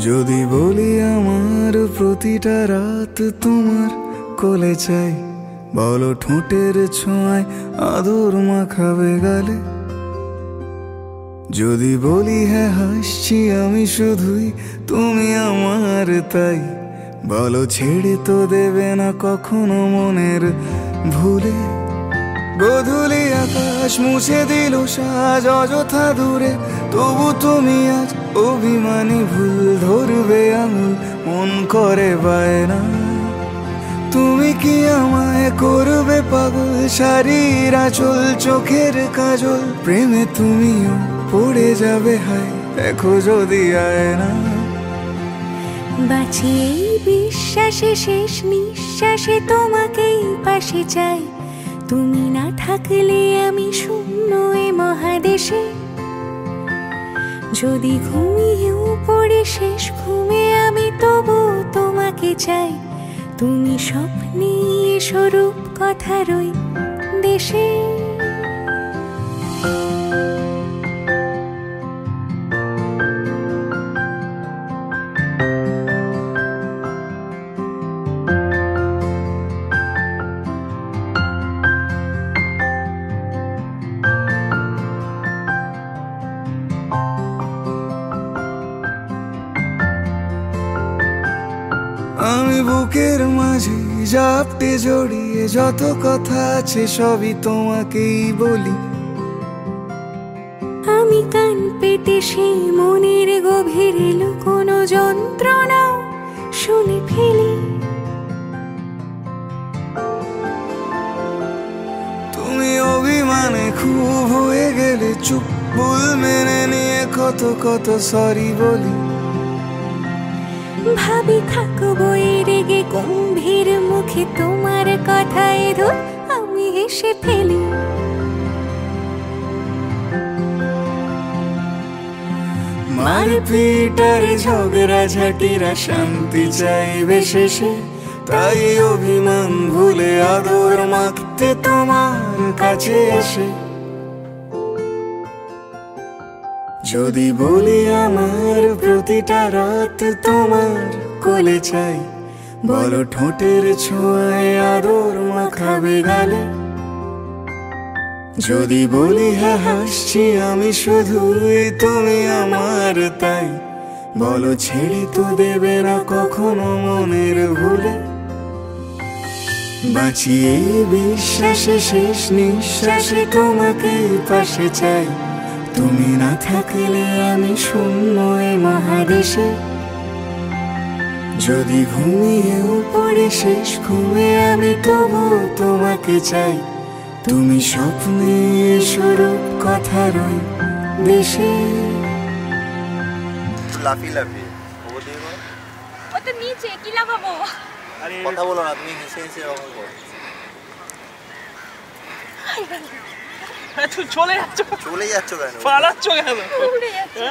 যদি বলি আমার প্রতিটা রাত তোমার কোলে চাই, বলো ঠোঁটের ছোঁয়ায় আদর মাখাবে গালে। যদি বলি হ্যাঁ হাসছি আমি শুধুই, তুমি আমার তাই, বলো ছেড়ে তো দেবে না কখনো মনের ভুলে। গোধূলি আকাশ মুছে দিল সাজ অযথা দূরে, তবু তুমি আজ অভিমানী ভুল ধরবে আঙুল, মন করে বায়না। তুমি কি আমায় করবে পাগল, শাড়ির আঁচল চোখের কাজল, প্রেমে তুমিও পড়ে যাবে হায় দেখো যদি আয়না। বাঁচি এই বিশ্বাসে শেষ নিঃশ্বাসে তোমাকেই পাশে চাই, তুমি না থাকলে আমি শূন্য এ মহাদেশে। যদি ঘুমিয়েও পড়ে শেষ ঘুমে আমি তবু তোমাকে চাই, তুমি স্বপ্নে স্বরূপ কথার ওই দেশে। আমি বুকের মাঝে জাপটে জড়িয়ে যত কথা আছে সবই তোমাকেই বলি। আমি কান পেতে সেই মনের গভীরে লুকোনো যন্ত্রণা শুনে ফেলি। তুমি অভিমানে খুব হয়ে গেলে চুপ, ভুল মেনে নিয়ে কত কত সরি বলি। ভাবি থাকবো এই রেগে গম্ভীর মুখে তোমার কথায় ধর আমি হেসে ফেলি। মারপিট আর ঝগড়া ঝাঁটিরা শান্তি চাইবে শেষে, তাই অভিমান ভুলে আদর মাখতে তোমার কাছে এসে। যদি বলি আমার প্রতিটা রাত তোমার কোলে চাই, বলো ঠোঁটের ছোঁয়ায় আদর মাখাবে গালে। যদি বলি হ্যাঁ হাসছি আমি শুধুই, তুমি আমার তাই, বলো ছেড়ে তো দেবে না কখনো মনের ভুলে। বাঁচি এই বিশ্বাসে শেষ নিঃশ্বাসে তোমাকেই পাশে চাই, তুমি না থাকলে আমি শূন্য এ মহাদেশে। যদি ঘুমিয়েও পড়ে শেষ ঘুমে আমি তবু তোমাকে চাই, তুমি স্বপ্নে স্বরূপ কথার ওই দেশে। লাফি লাফি ও দেখো, ও তো নিচে কি লাফাবো? আরে কথা বলো না, তুমি হেসে হেসে এরকম করো। তুমি চলে যাচ্ছ চলে যাচ্ছ কেন? পালাচ্ছ কেন? উড়ে যাচ্ছে।